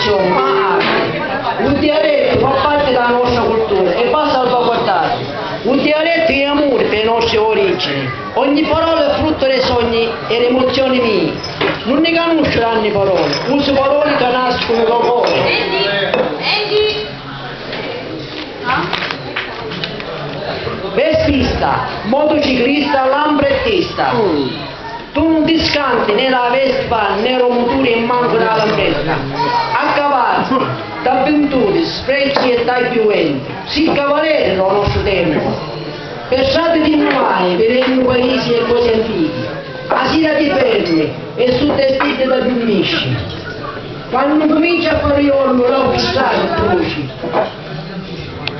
tradizione, ma arte. Un dialetto fa parte della nostra cultura e va salvaguardato. Un dialetto è amore per le nostre origini. Ogni parola è frutto dei sogni e delle emozioni mie. Non ne conosceranno le parole, uso parole che nascono da cuore. Vestista, motociclista, lambrettista. Tu non ti scanti né la Vespa né romuturi e manco la lambretta. A cavallo, da avventure, sprechi e dai pioventi. Sì, cavaliere lo nostro tempo. Per strade di nuove, vedendo paesi e cose antiche. A sera ti fermi e su te stile da diminuisci. Quando comincia a fare giorno, l'ho fissato croci.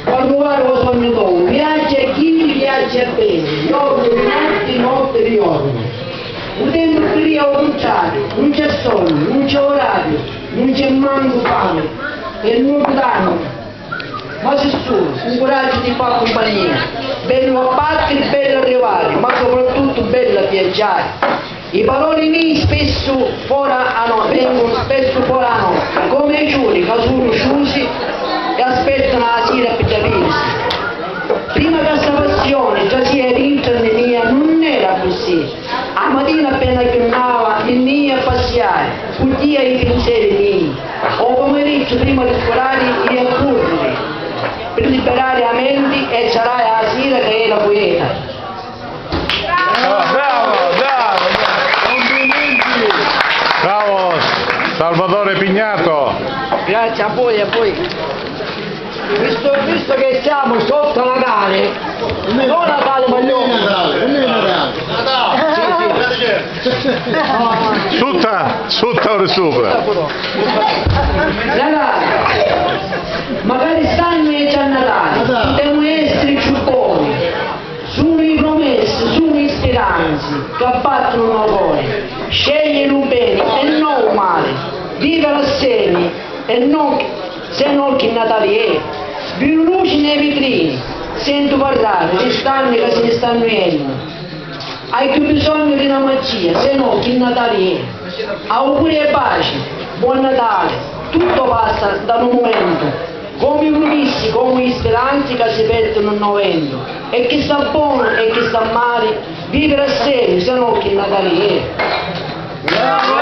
Quando guardo lo sogno d'uomo, viaggia chi viaggia bene, giorno di notte di giorno. Un tempo qui a non c'è sonno, non c'è orario, non c'è manco fame, e non danno. Ma se solo, un coraggio ti fa compagnia, bello a battere, bello arrivare, ma soprattutto bello a viaggiare. I parole mie spesso vengono spesso fuori a notte, come i giorni che sono chiusi e aspettano la sera per capirsi. Prima che questa passione già sia internet mia non era così. A mattina appena chiamava veniva a passeare, udia i pensieri miei. O pomeriggio prima di scolare i a correre, per liberare la mente e sarà la sera che era poeta. Complimenti! Bravo Salvatore Pignato! Grazie a voi. Visto che siamo sotto Natale, non Natale ma Sutta ora sopra! Ragazzi, magari stanno è già Natale, devono essere più buoni, sono i promessi, sono i speranze che abbattono il cuore, scegliere un bene e non un male, vivere assieme e non se non che Natale è, più luci nei vetrini, sento parlare di stanni che se ne stanno venendo. Hai più bisogno di una magia, se no che Natale è. Auguri e pace, buon Natale, tutto passa da un momento, come i promessi, come gli speranze che si perdono nel novembre. E chi sta buono e chi sta male, vivere assieme, se no che Natale è. Grazie.